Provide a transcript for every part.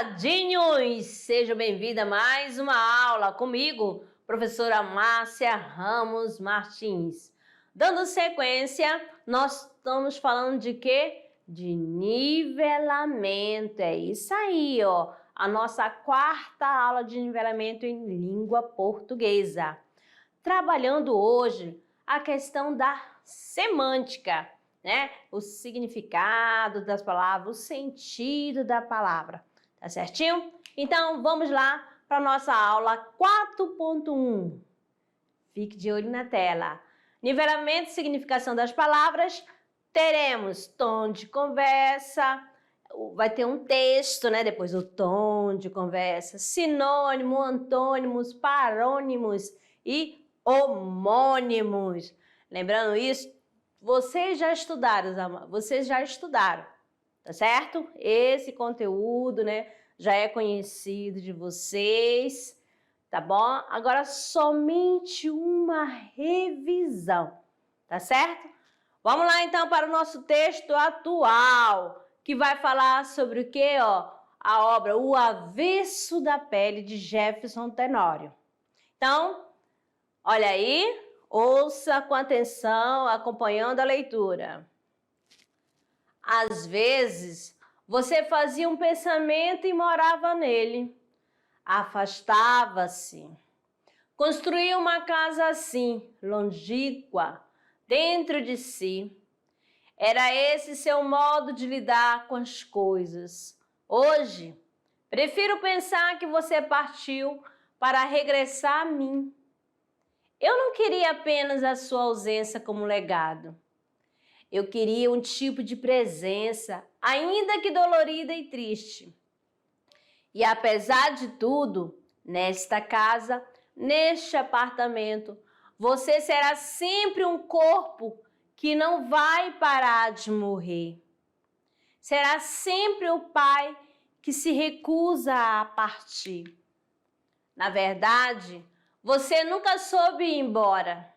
Ladinhos, seja bem-vinda a mais uma aula comigo, professora Márcia Ramos Martins. Dando sequência, nós estamos falando de quê? De nivelamento, é isso aí, ó. A nossa quarta aula de nivelamento em língua portuguesa. Trabalhando hoje a questão da semântica, né? O significado das palavras, o sentido da palavra. Tá certinho? Então, vamos lá para a nossa aula 4.1. Fique de olho na tela. Nivelamento e significação das palavras. Teremos tom de conversa, vai ter um texto, né? Depois o tom de conversa, sinônimo, antônimos, parônimos e homônimos. Lembrando isso, vocês já estudaram, tá certo? Esse conteúdo, né, já é conhecido de vocês, tá bom? Agora somente uma revisão, tá certo? Vamos lá então para o nosso texto atual, que vai falar sobre o quê, ó? A obra O Avesso da Pele, de Jefferson Tenório. Então, olha aí, ouça com atenção, acompanhando a leitura. Às vezes, você fazia um pensamento e morava nele. Afastava-se. Construía uma casa assim, longínqua, dentro de si. Era esse seu modo de lidar com as coisas. Hoje, prefiro pensar que você partiu para regressar a mim. Eu não queria apenas a sua ausência como legado. Eu queria um tipo de presença, ainda que dolorida e triste. E apesar de tudo, nesta casa, neste apartamento, você será sempre um corpo que não vai parar de morrer. Será sempre o pai que se recusa a partir. Na verdade, você nunca soube ir embora.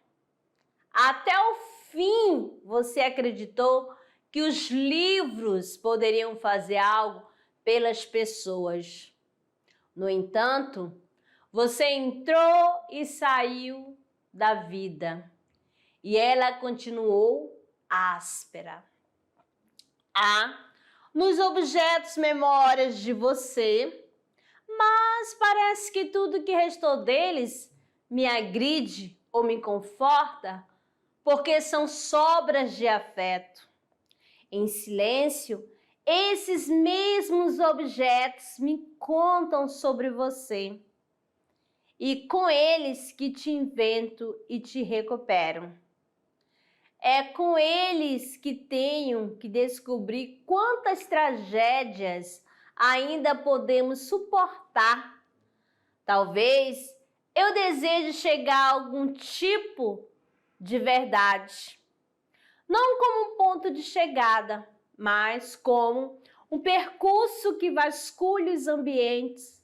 Até o fim, você acreditou que os livros poderiam fazer algo pelas pessoas. No entanto, você entrou e saiu da vida e ela continuou áspera. Há nos objetos memórias de você, mas parece que tudo que restou deles me agride ou me conforta, porque são sobras de afeto. Em silêncio, esses mesmos objetos me contam sobre você. E com eles que te invento e te recupero. É com eles que tenho que descobrir quantas tragédias ainda podemos suportar. Talvez eu deseje chegar a algum tipo de verdade. Não como um ponto de chegada, mas como um percurso que vasculhe os ambientes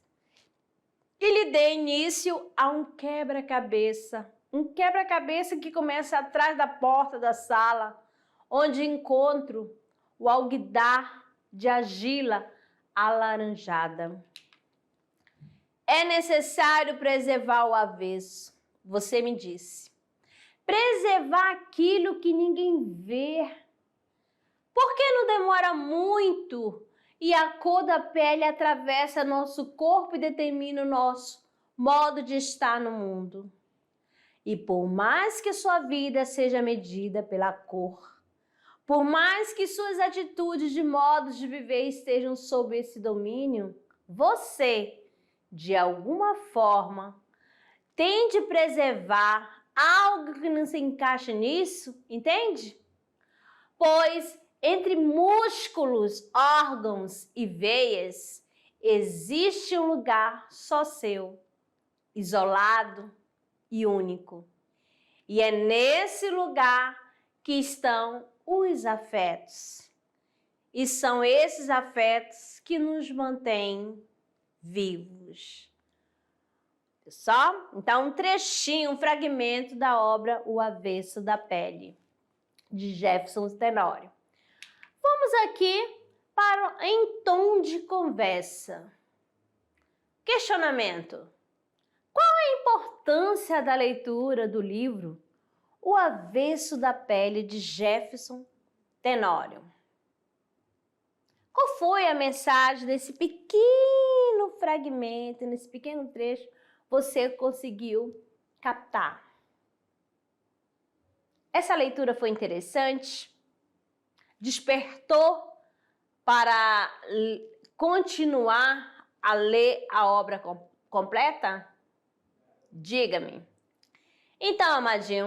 e lhe dê início a um quebra-cabeça. Um quebra-cabeça que começa atrás da porta da sala, onde encontro o alguidar de argila alaranjada. É necessário preservar o avesso, você me disse. Preservar aquilo que ninguém vê. Por que não demora muito e a cor da pele atravessa nosso corpo e determina o nosso modo de estar no mundo? E por mais que sua vida seja medida pela cor, por mais que suas atitudes de modos de viver estejam sob esse domínio, você, de alguma forma, tem de preservar algo que não se encaixa nisso, entende? Pois entre músculos, órgãos e veias existe um lugar só seu, isolado e único. E é nesse lugar que estão os afetos. E são esses afetos que nos mantêm vivos. Só? Então, um trechinho, um fragmento da obra O Avesso da Pele, de Jefferson Tenório. Vamos aqui para em tom de conversa. Questionamento. Qual a importância da leitura do livro O Avesso da Pele de Jefferson Tenório? Qual foi a mensagem desse pequeno fragmento, nesse pequeno trecho, você conseguiu captar? Essa leitura foi interessante? Despertou para continuar a ler a obra completa? Diga-me. Então, amadinho,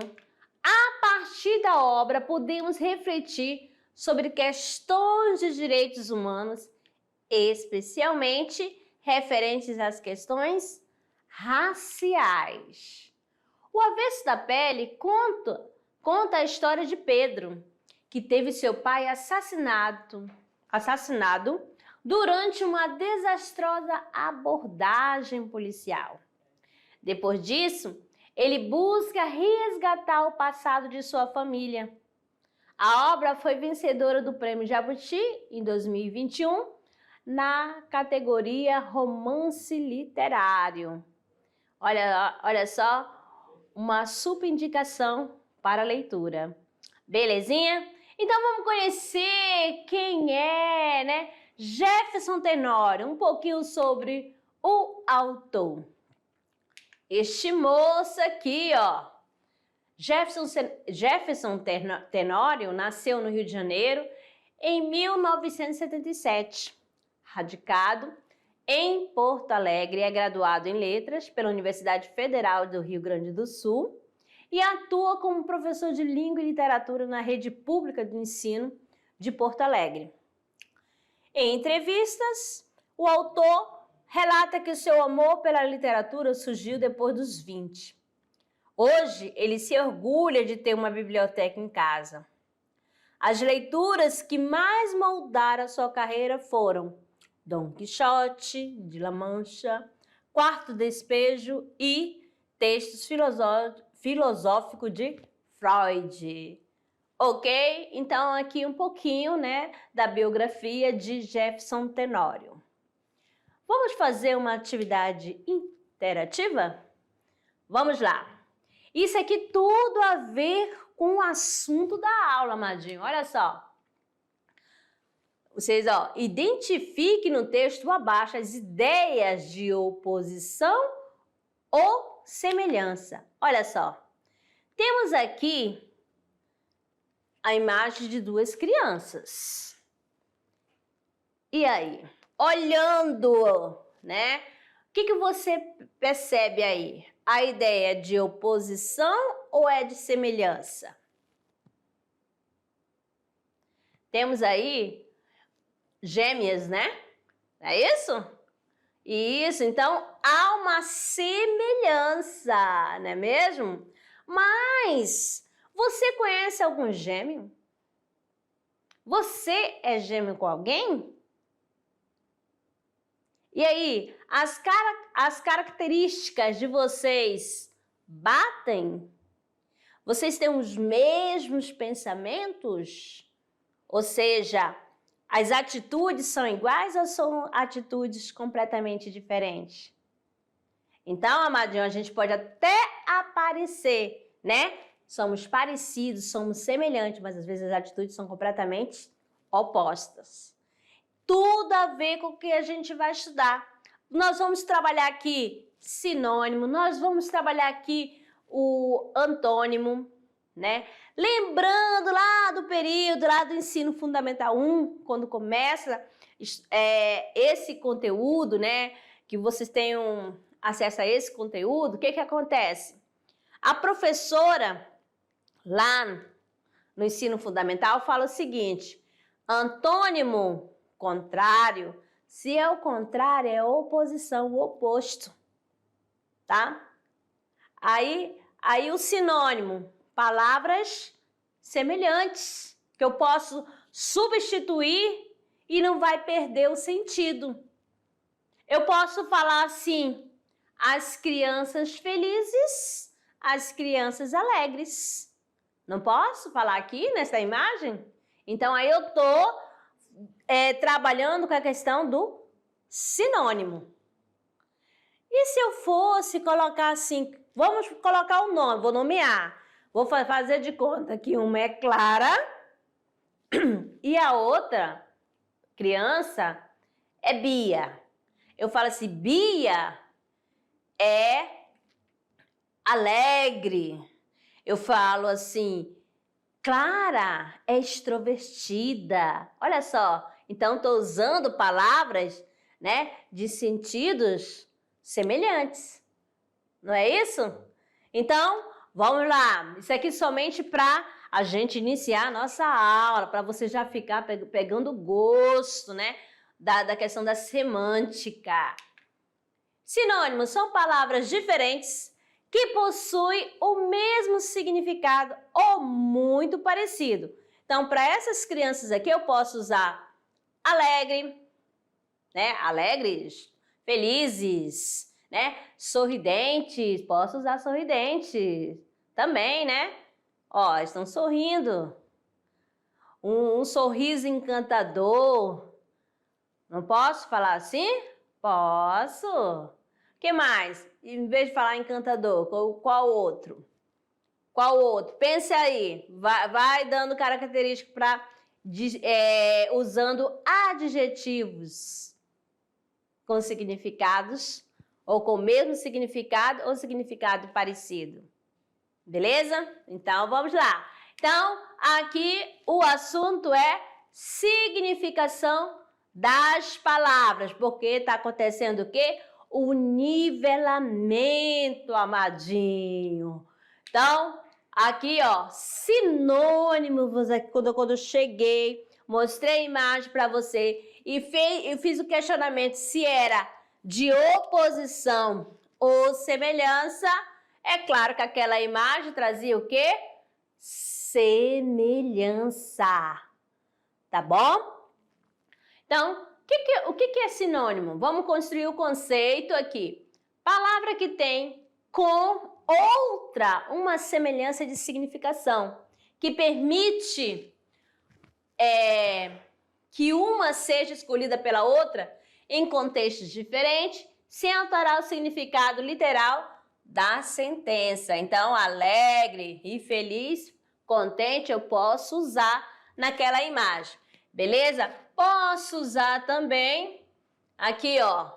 a partir da obra podemos refletir sobre questões de direitos humanos, especialmente referentes às questões raciais. O Avesso da Pele conta a história de Pedro, que teve seu pai assassinado durante uma desastrosa abordagem policial. Depois disso, ele busca resgatar o passado de sua família. A obra foi vencedora do Prêmio Jabuti em 2021 na categoria Romance Literário. Olha só, uma super indicação para a leitura. Belezinha? Então vamos conhecer quem é, né? Jefferson Tenório, um pouquinho sobre o autor. Este moço aqui, ó, Jefferson Tenório nasceu no Rio de Janeiro em 1977, radicado em Porto Alegre, é graduado em Letras pela Universidade Federal do Rio Grande do Sul e atua como professor de Língua e Literatura na Rede Pública do Ensino de Porto Alegre. Em entrevistas, o autor relata que o seu amor pela literatura surgiu depois dos 20. Hoje, ele se orgulha de ter uma biblioteca em casa. As leituras que mais moldaram a sua carreira foram Dom Quixote, de La Mancha, Quarto Despejo e Textos Filosóficos de Freud. Ok? Então, aqui um pouquinho, né, da biografia de Jefferson Tenório. Vamos fazer uma atividade interativa? Vamos lá! Isso aqui tudo a ver com o assunto da aula, amadinho. Olha só. Vocês, ó, identifiquem no texto abaixo as ideias de oposição ou semelhança. Olha só. Temos aqui a imagem de duas crianças. E aí? Olhando, né? O que você percebe aí? A ideia de oposição ou é de semelhança? Temos aí gêmeas, né? É isso? Isso, então há uma semelhança, não é mesmo? Mas você conhece algum gêmeo? Você é gêmeo com alguém? E aí, as características de vocês batem? Vocês têm os mesmos pensamentos? Ou seja, as atitudes são iguais ou são atitudes completamente diferentes? Então, amadinho, a gente pode até aparecer, né? Somos parecidos, somos semelhantes, mas às vezes as atitudes são completamente opostas. Tudo a ver com o que a gente vai estudar. Nós vamos trabalhar aqui sinônimo, nós vamos trabalhar aqui o antônimo, né? Lembrando lá do período, lá do ensino fundamental 1, quando começa esse conteúdo, né? Que vocês tenham acesso a esse conteúdo, o que acontece? A professora lá no ensino fundamental fala o seguinte: antônimo, contrário. Se é o contrário, é oposição, o oposto, tá? Aí o sinônimo, palavras semelhantes, que eu posso substituir e não vai perder o sentido. Eu posso falar assim, as crianças felizes, as crianças alegres. Não posso falar aqui nessa imagem? Então, aí eu tô trabalhando com a questão do sinônimo. E se eu fosse colocar assim, vamos colocar o nome, vou nomear. Vou fazer de conta que uma é Clara e a outra criança é Bia. Eu falo assim, Bia é alegre. Eu falo assim, Clara é extrovertida. Olha só, então estou usando palavras, né, de sentidos semelhantes. Não é isso? Então, vamos lá. Isso aqui somente para a gente iniciar a nossa aula, para você já ficar pegando gosto, né, da questão da semântica. Sinônimos são palavras diferentes que possuem o mesmo significado ou muito parecido. Então, para essas crianças aqui, eu posso usar alegre, né? Alegres, felizes, né? Sorridentes, posso usar sorridentes também, né? Ó, estão sorrindo. Um sorriso encantador. Não posso falar assim? Posso. O que mais? Em vez de falar encantador, qual outro? Qual outro? Pense aí. Vai dando característica para usando adjetivos com significados ou com o mesmo significado ou significado parecido. Beleza? Então, vamos lá. Então, aqui o assunto é significação das palavras, porque está acontecendo o quê? O nivelamento, amadinho. Então, aqui, ó, sinônimo, quando eu cheguei, mostrei a imagem para você e fiz o questionamento se era de oposição ou semelhança. É claro que aquela imagem trazia o quê? Semelhança. Tá bom? Então, o que é sinônimo? Vamos construir o conceito aqui. Palavra que tem com outra uma semelhança de significação, que permite que uma seja escolhida pela outra em contextos diferentes, sem alterar o significado literal da sentença. Então, alegre e feliz, contente, eu posso usar naquela imagem. Beleza? Posso usar também aqui, ó,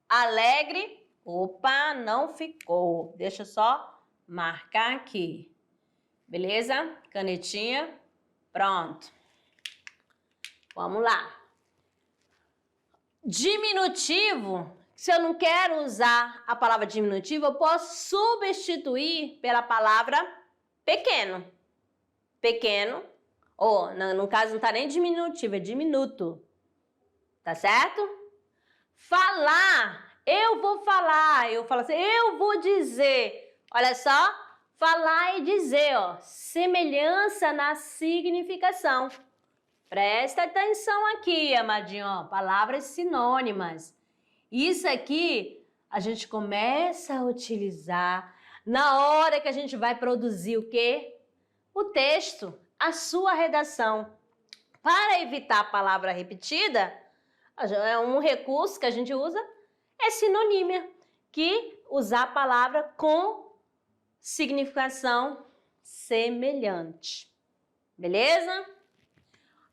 alegre. Opa, não ficou. Deixa eu só marcar aqui. Beleza? Canetinha. Pronto. Vamos lá. Diminutivo. Se eu não quero usar a palavra diminutivo, eu posso substituir pela palavra pequeno. Pequeno. Ou, no caso, não está nem diminutivo, é diminuto. Tá certo? Falar. Eu vou falar. Eu falo assim, eu vou dizer. Olha só. Falar e dizer, ó. Semelhança na significação. Presta atenção aqui, amadinho, ó. Palavras sinônimas. Isso aqui a gente começa a utilizar na hora que a gente vai produzir o quê? O texto. A sua redação. Para evitar a palavra repetida, é um recurso que a gente usa, é sinonímia, que usar a palavra com significação semelhante. Beleza?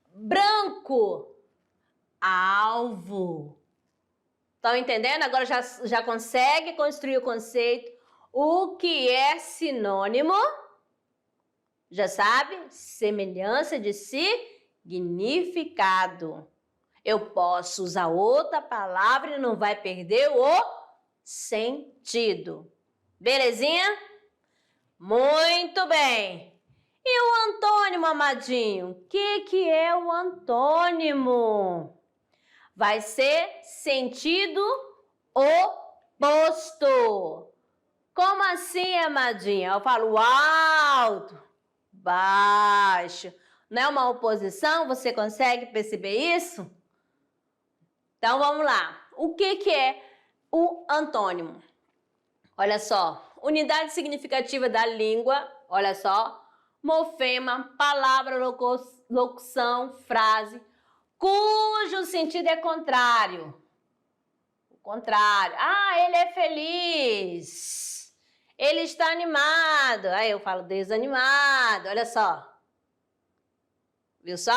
Branco, alvo. Estão entendendo? Agora já consegue construir o conceito. O que é sinônimo? Já sabe? Semelhança de significado. Eu posso usar outra palavra e não vai perder o sentido. Belezinha? Muito bem. E o antônimo, amadinho? O que é o antônimo? Vai ser sentido oposto. Como assim, amadinha? Eu falo alto, baixo. Não é uma oposição? Você consegue perceber isso? Então, vamos lá. O que é o antônimo? Olha só. Unidade significativa da língua. Olha só. Mofema, palavra, locução, frase, cujo sentido é contrário. Contrário. Ah, ele é feliz. Ele está animado. Aí eu falo desanimado. Olha só. Viu só?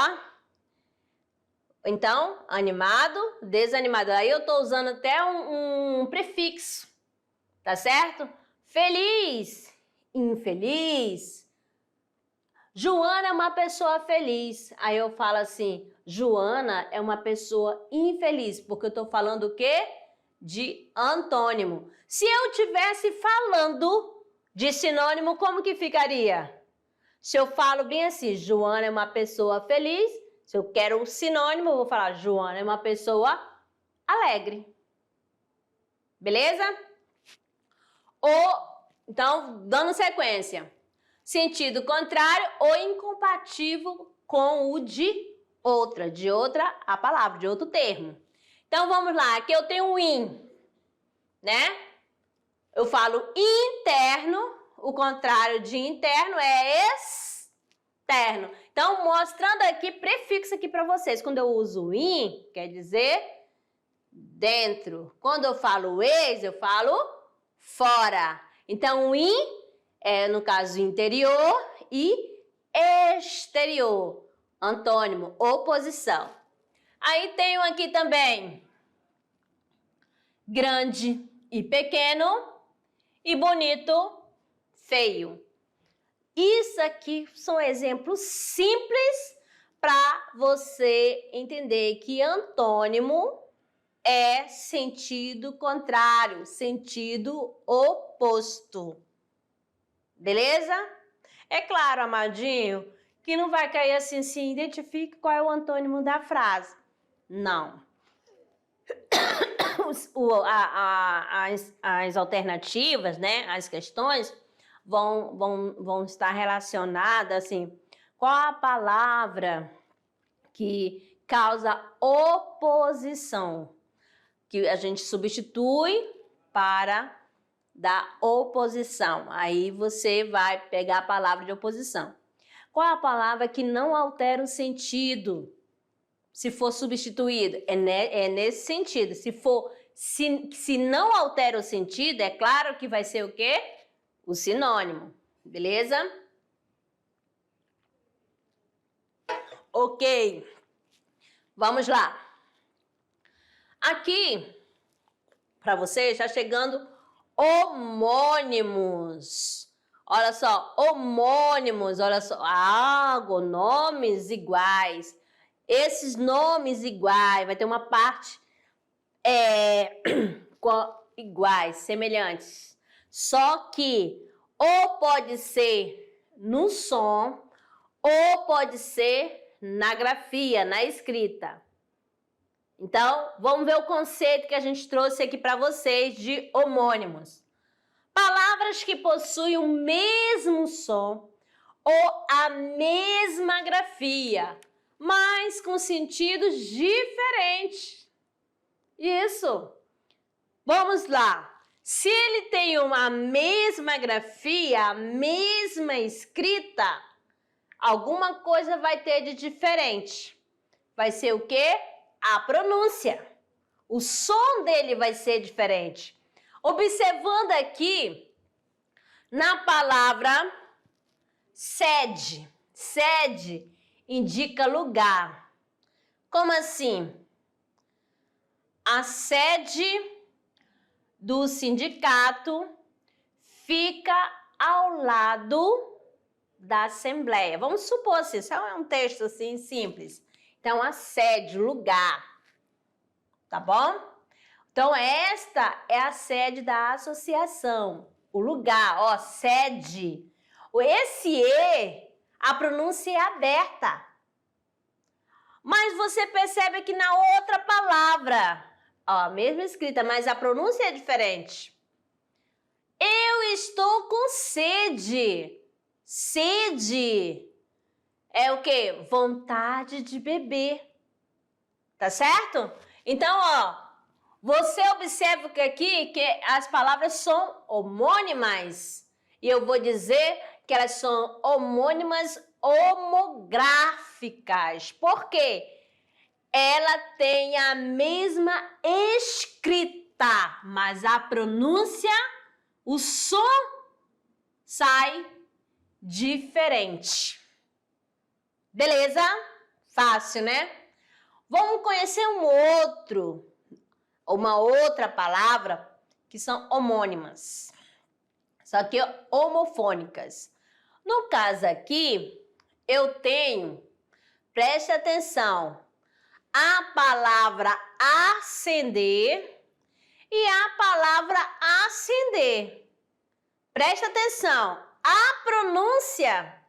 Então, animado, desanimado. Aí eu estou usando até um prefixo. Tá certo? Feliz, infeliz. Joana é uma pessoa feliz. Aí eu falo assim, Joana é uma pessoa infeliz, porque eu estou falando o quê? De antônimo. Se eu tivesse falando de sinônimo, como que ficaria? Se eu falo bem assim, Joana é uma pessoa feliz, se eu quero um sinônimo, eu vou falar Joana é uma pessoa alegre. Beleza? Então, dando sequência. Sentido contrário ou incompatível com o de outra a palavra, de outro termo. Então, vamos lá. Aqui eu tenho um in, né? Eu falo interno, o contrário de interno é externo. Então, mostrando aqui, prefixo aqui para vocês. Quando eu uso in, quer dizer dentro. Quando eu falo ex, eu falo fora. Então, o in é, no caso, interior e exterior. Antônimo, oposição. Aí tenho aqui também grande e pequeno e bonito, feio. Isso aqui são exemplos simples para você entender que antônimo é sentido contrário, sentido oposto. Beleza? É claro, amadinho, que não vai cair assim, identifique qual é o antônimo da frase. Não. As alternativas, né, as questões vão estar relacionadas assim, qual a palavra que causa oposição, que a gente substitui para da oposição. Aí você vai pegar a palavra de oposição. Qual é a palavra que não altera o sentido? Se for substituído, é nesse sentido. Se não altera o sentido, é claro que vai ser o quê? O sinônimo. Beleza? Ok. Vamos lá. Aqui, para você, já chegando homônimos. Olha só, homônimos, olha só, nomes iguais. Esses nomes iguais, vai ter uma parte iguais, semelhantes. Só que ou pode ser no som, ou pode ser na grafia, na escrita. Então, vamos ver o conceito que a gente trouxe aqui para vocês de homônimos. Palavras que possuem o mesmo som ou a mesma grafia, mas com sentidos diferentes. Isso. Vamos lá. Se ele tem a mesma grafia, a mesma escrita, alguma coisa vai ter de diferente. Vai ser o quê? A pronúncia. O som dele vai ser diferente. Observando aqui na palavra sede. Sede indica lugar. Como assim? A sede do sindicato fica ao lado da assembleia. Vamos supor assim, isso é um texto assim simples. Então, a sede, lugar, tá bom? Então, esta é a sede da associação, o lugar, ó, sede. Esse E, a pronúncia é aberta. Mas você percebe que na outra palavra, ó, a mesma escrita, mas a pronúncia é diferente. Eu estou com sede. Sede é o quê? Vontade de beber. Tá certo? Então, ó, você observa que aqui que as palavras são homônimas. E eu vou dizer que elas são homônimas homográficas. Por quê? Ela tem a mesma escrita. tá, mas a pronúncia, o som sai diferente. Beleza? Fácil, né? Vamos conhecer uma outra palavra que são homônimas, só que homofônicas. No caso aqui, eu tenho, preste atenção, a palavra acender e a palavra acender. Preste atenção, a pronúncia,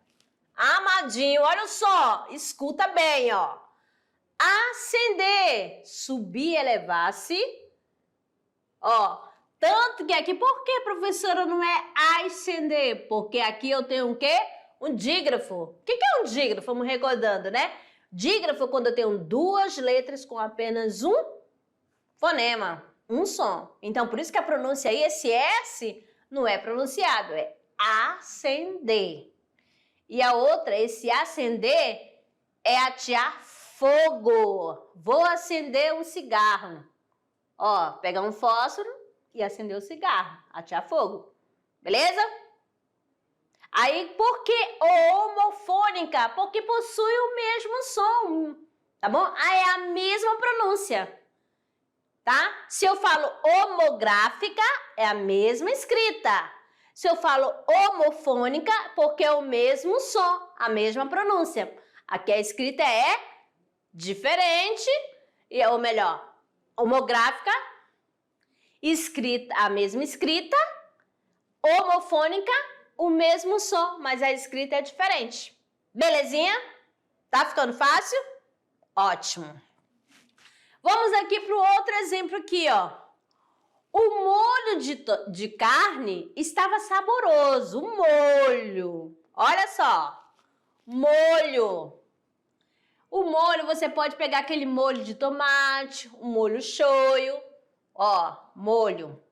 amadinho, olha só, escuta bem, ó. Acender, subir, elevar-se, ó. Tanto que aqui, por que, professora, não é ascender? Porque aqui eu tenho o quê? Um dígrafo. O que é um dígrafo? Vamos recordando, né? Dígrafo é quando eu tenho duas letras com apenas um fonema, um som. Então, por isso que a pronúncia aí, esse S, não é pronunciado, é acender. E a outra, esse acender, é atear fogo. Vou acender um cigarro. Ó, pegar um fósforo e acender o cigarro, atear fogo. Beleza? Aí, por que homofônica? Porque possui o mesmo som, tá bom? Aí é a mesma pronúncia, tá? Se eu falo homográfica, é a mesma escrita. Se eu falo homofônica, porque é o mesmo som, a mesma pronúncia. Aqui a escrita é diferente, ou melhor, homográfica, escrita, a mesma escrita, homofônica, o mesmo som, mas a escrita é diferente. Belezinha? Tá ficando fácil? Ótimo. Vamos aqui para o outro exemplo aqui, ó. O molho de carne estava saboroso, o molho. Olha só, molho. O molho, você pode pegar aquele molho de tomate, um molho shoyu, ó, molho.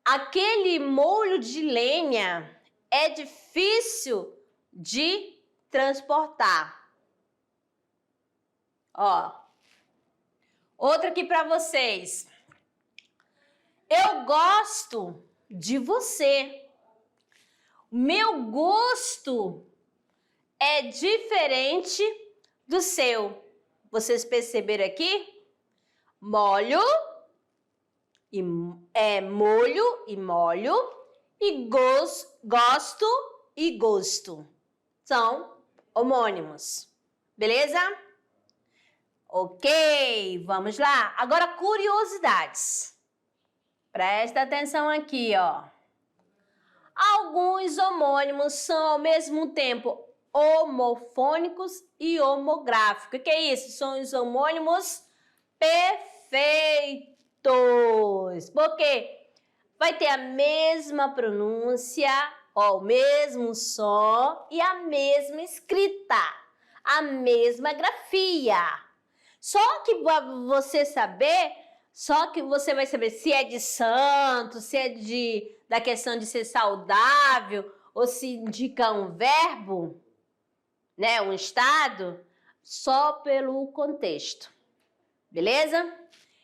Aquele molho de lenha é difícil de transportar. Ó, outra aqui para vocês. Eu gosto de você. Meu gosto é diferente do seu. Vocês perceberam aqui? Molho e molho e molho e gosto e gosto. São homônimos. Beleza? Ok, vamos lá. Agora, curiosidades. Presta atenção aqui, ó. Alguns homônimos são ao mesmo tempo homofônicos e homográficos. O que é isso? São os homônimos perfeitos. Porque vai ter a mesma pronúncia, ó, o mesmo som e a mesma escrita, a mesma grafia. Só que você vai saber se é de santo, se é da questão de ser saudável, ou se indica um verbo, né, um estado, só pelo contexto. Beleza?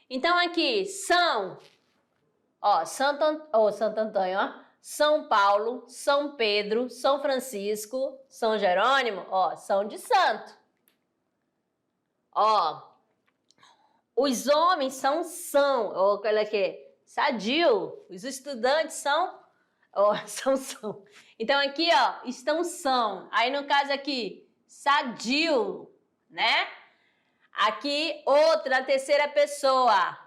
Então aqui são, ó, Santo Antônio, ó, São Paulo, São Pedro, São Francisco, São Jerônimo, ó, são de santo. Ó, os homens são, olha aqui, sadio, os estudantes são. Então aqui, ó, são. Aí no caso aqui, sadio, né? Aqui outra, a terceira pessoa.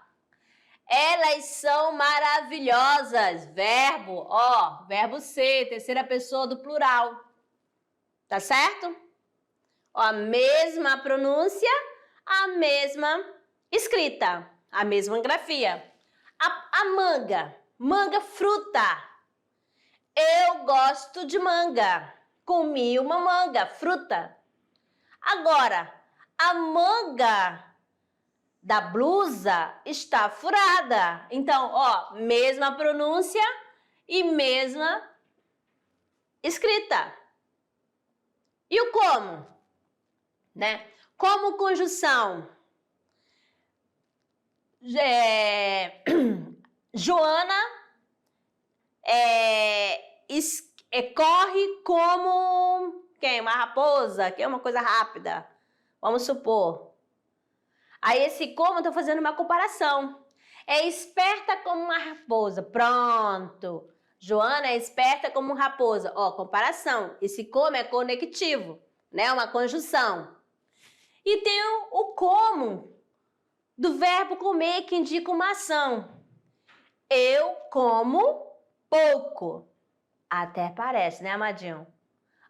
Elas são maravilhosas. Verbo, ó, verbo ser, terceira pessoa do plural. Tá certo? Ó, a mesma pronúncia, a mesma escrita, a mesma grafia. A manga, fruta. Eu gosto de manga. Comi uma manga, fruta. Agora, a manga da blusa está furada. Então, ó, mesma pronúncia e mesma escrita. E o como? Né? Como conjunção. Joana corre como quem? Uma raposa, que é uma coisa rápida. Vamos supor. Aí esse como eu estou fazendo uma comparação. É esperta como uma raposa. Pronto. Joana é esperta como uma raposa. Ó, comparação. Esse como é conectivo, né? Uma conjunção. E tem o como do verbo comer, que indica uma ação. Eu como pouco. Até parece, né, amadinho?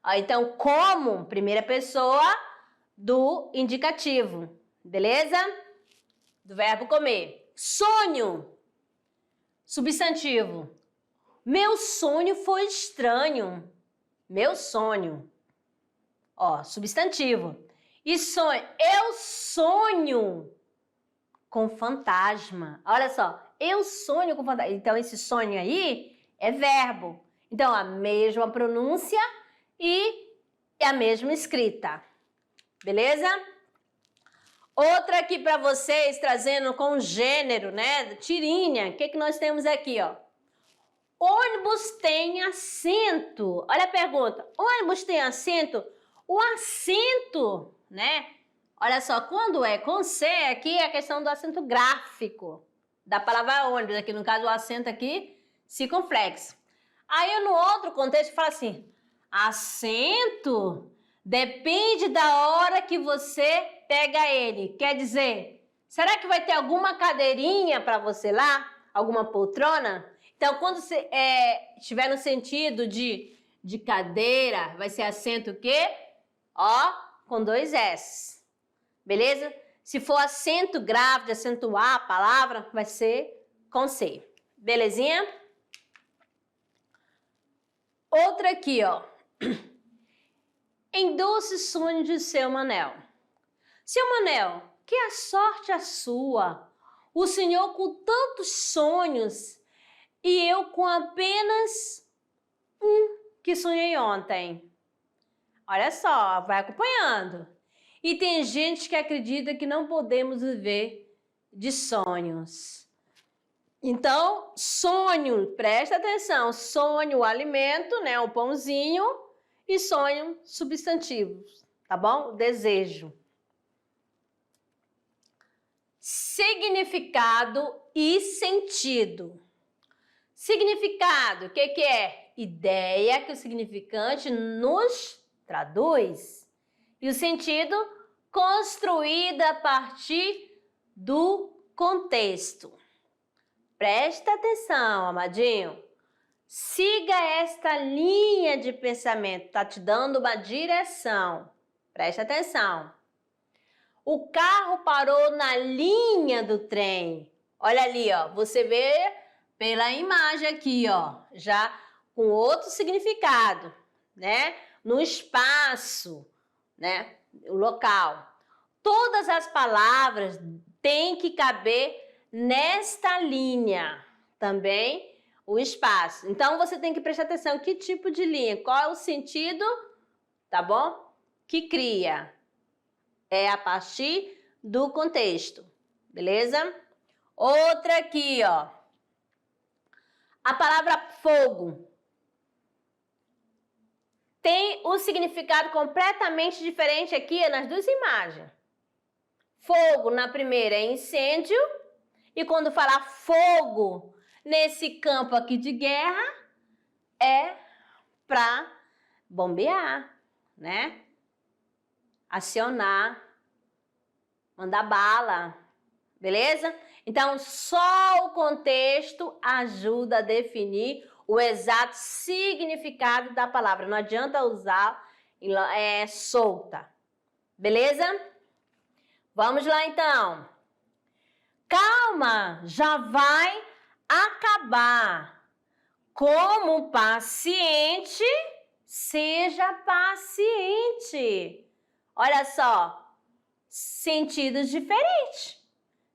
Ó, então, como, primeira pessoa do indicativo. Beleza? Do verbo comer. Sonho. Substantivo. Meu sonho foi estranho. Meu sonho. Ó, substantivo. E sonho. Eu sonho com fantasma. Olha só. Eu sonho com fantasma. Então, esse sonho aí é verbo. Então, a mesma pronúncia e a mesma escrita. Beleza? Outra aqui para vocês, trazendo com gênero, né? Tirinha. O que nós temos aqui, ó? Ônibus tem assento. Olha a pergunta. Ônibus tem assento? O assento, né? Olha só, quando é com C, aqui é a questão do acento gráfico da palavra ônibus. Aqui, no caso, o acento aqui, circunflexo. Aí, no outro contexto, fala assim, assento depende da hora que você pega ele. Quer dizer, será que vai ter alguma cadeirinha para você lá? Alguma poltrona? Então, quando você estiver no sentido de cadeira, vai ser assento o quê? Ó, com 2 S. Beleza? Se for acento grave, de acentuar a palavra, vai ser com C. Belezinha? Outra aqui, ó. Em doce sonho de seu Manel. Seu Manel, que a sorte a sua, o senhor com tantos sonhos e eu com apenas um que sonhei ontem. Olha só, vai acompanhando. E tem gente que acredita que não podemos viver de sonhos. Então, sonho, presta atenção, sonho, o alimento, né, o pãozinho, e sonho, substantivos, tá bom? Desejo. Significado e sentido. Significado, o que é? Ideia que o significante nos traduz. E o sentido, construída a partir do contexto. Presta atenção, amadinho. Siga esta linha de pensamento, tá te dando uma direção. Presta atenção. O carro parou na linha do trem. Olha ali, ó, você vê pela imagem aqui, ó, já com outro significado, né? No espaço, né? O local. Todas as palavras têm que caber nesta linha. Também o espaço. Então, você tem que prestar atenção que tipo de linha, qual é o sentido, tá bom? Que cria. É a partir do contexto, beleza? Outra aqui, ó. A palavra fogo tem um significado completamente diferente aqui nas duas imagens. Fogo, na primeira, é incêndio. E quando falar fogo nesse campo aqui de guerra, é para bombear, né? Acionar, mandar bala, beleza? Então, só o contexto ajuda a definir o exato significado da palavra. Não adianta usar solta, beleza? Vamos lá, então. Calma, já vai acabar. Como paciente, seja paciente. Olha só, sentidos diferentes,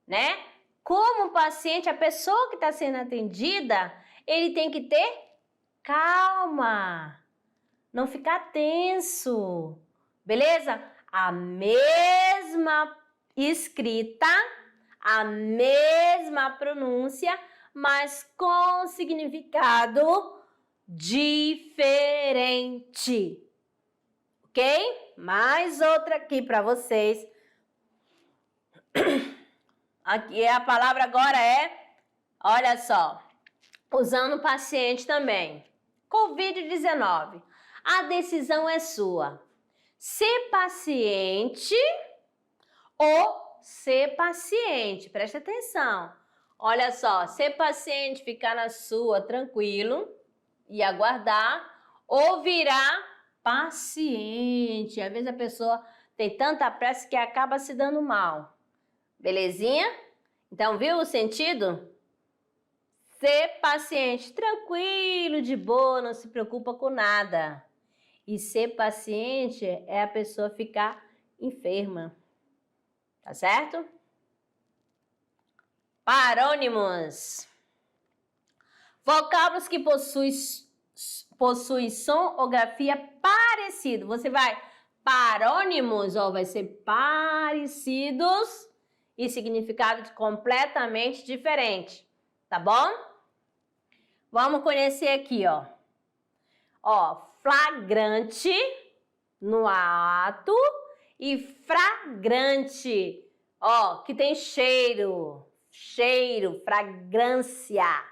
né? Como paciente, a pessoa que está sendo atendida, ele tem que ter calma, não ficar tenso, beleza? A mesma escrita, a mesma pronúncia, mas com significado diferente. Ok? Mais outra aqui para vocês. Aqui a palavra agora é, olha só, usando paciente também. Covid-19. A decisão é sua. Ser paciente ou ser paciente. Presta atenção. Olha só, ser paciente, ficar na sua, tranquilo e aguardar, ou virar paciente. Às vezes a pessoa tem tanta pressa que acaba se dando mal. Belezinha? Então, viu o sentido? Ser paciente, tranquilo, de boa, não se preocupa com nada. E ser paciente é a pessoa ficar enferma. Tá certo? Parônimos. Vocábulos que possuem som ou grafia parecido. Você vai parônimos, ou vai ser parecidos e significado completamente diferente. Tá bom? Vamos conhecer aqui, ó. Ó, flagrante no ato e fragrante, ó, que tem cheiro, fragrância,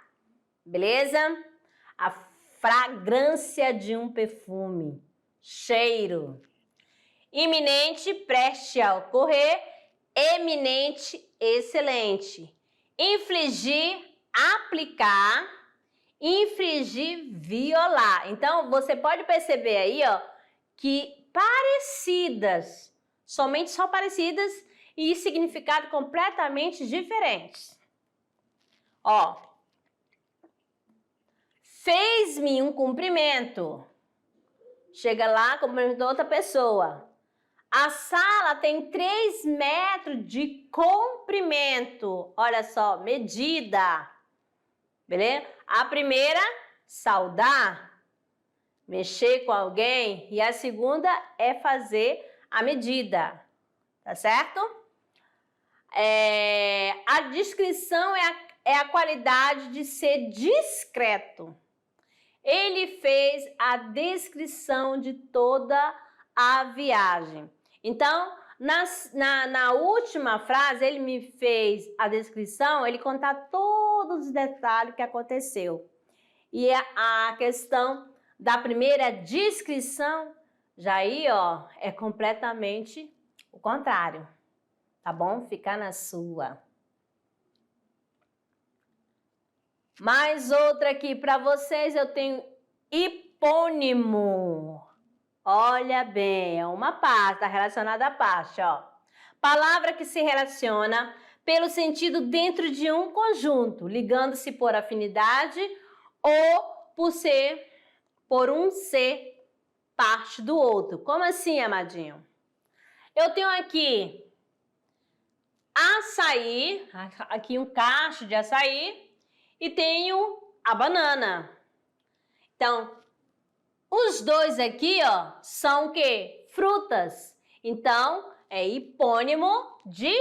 beleza? A fragrância de um perfume, cheiro. Iminente, preste a ocorrer, eminente, excelente. Infligir, aplicar, infringir, violar. Então, você pode perceber aí, ó, que parecidas, somente só parecidas e significado completamente diferentes. Ó, fez-me um cumprimento. Chega lá, cumprimentou outra pessoa. A sala tem 3 metros de comprimento. Olha só, medida. Beleza? A primeira, saudar, mexer com alguém. E a segunda é fazer a medida. Tá certo? A descrição é a qualidade de ser discreto. Ele fez a descrição de toda a viagem. Então, na última frase, ele me fez a descrição, ele conta todos os detalhes que aconteceu. E a questão da primeira descrição, já aí, ó, é completamente o contrário. Tá bom? Ficar na sua. Mais outra aqui para vocês, eu tenho hipônimo. Olha bem, é uma parte, está relacionada à parte, ó. Palavra que se relaciona pelo sentido dentro de um conjunto, ligando-se por afinidade ou por um ser parte do outro. Como assim, amadinho? Eu tenho aqui açaí, aqui um cacho de açaí, e tenho a banana. Então, os dois aqui, ó, são o quê? Frutas. Então, é hipônimo de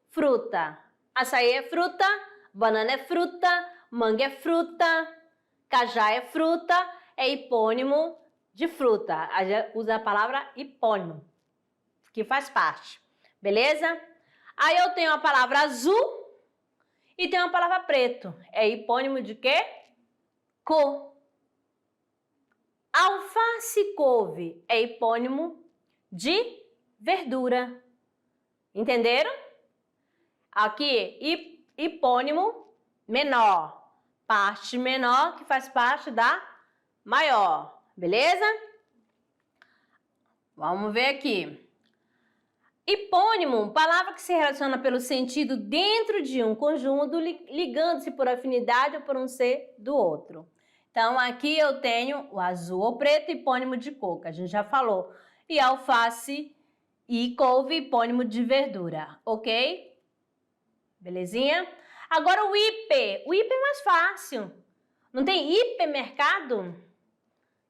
fruta. Açaí é fruta, banana é fruta, manga é fruta, cajá é fruta, é hipônimo de fruta. A gente usa a palavra hipônimo, que faz parte. Beleza? Aí eu tenho a palavra azul e tenho a palavra preto. É hipônimo de quê? Cor. Alface e couve é hipônimo de verdura. Entenderam? Aqui, hipônimo menor. Parte menor que faz parte da maior. Beleza? Vamos ver aqui. Hipônimo, palavra que se relaciona pelo sentido dentro de um conjunto, ligando-se por afinidade ou por um ser do outro. Então, aqui eu tenho o azul ou preto, hipônimo de cor, que a gente já falou. E alface e couve, hipônimo de verdura, ok? Belezinha? Agora o hiper. O hiper é mais fácil. Não tem hipermercado?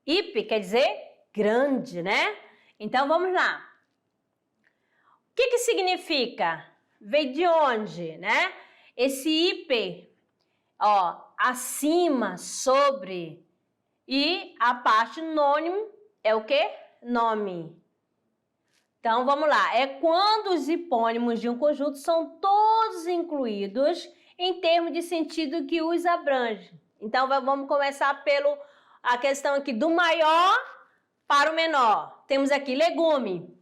Hiper quer dizer grande, né? Então, vamos lá. O que significa? veio de onde, né? Esse hiper, ó, acima, sobre, e a parte nônimo é o quê? Nome. Então, vamos lá. É quando os hipônimos de um conjunto são todos incluídos em termos de sentido que os abrange. Então, vamos começar a questão aqui do maior para o menor. Temos aqui legume.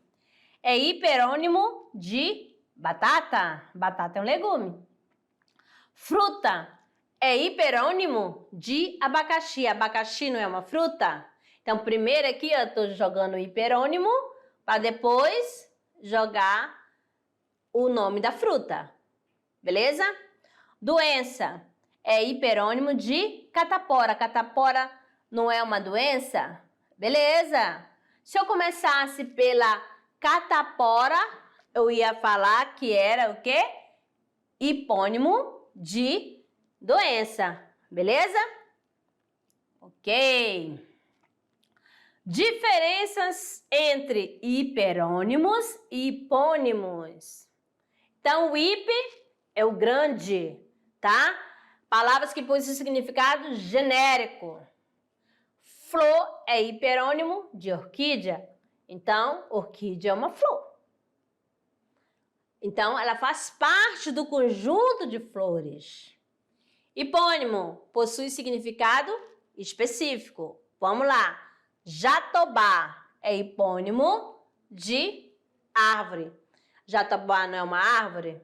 É hiperônimo de batata. Batata é um legume. Fruta é hiperônimo de abacaxi. Abacaxi não é uma fruta? Então, primeiro aqui eu estou jogando o hiperônimo para depois jogar o nome da fruta. Beleza? Doença é hiperônimo de catapora. Catapora não é uma doença? Beleza? Se eu começasse pela catapora, eu ia falar que era o quê? Hipônimo de doença. Beleza? Ok. Diferenças entre hiperônimos e hipônimos. Então, o hiper é o grande, tá? Palavras que possuem significado genérico. Flor é hiperônimo de orquídea. Então, orquídea é uma flor. Então, ela faz parte do conjunto de flores. Hipônimo possui significado específico. Vamos lá. Jatobá é hipônimo de árvore. Jatobá não é uma árvore?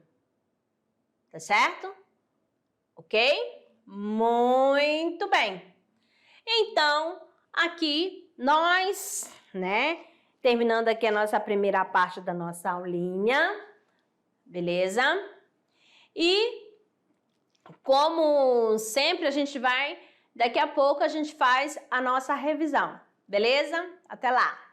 Tá certo? Ok? Muito bem. Então, aqui nós, né, terminando aqui a nossa primeira parte da nossa aulinha, beleza? E, como sempre, daqui a pouco a gente faz a nossa revisão, beleza? Até lá!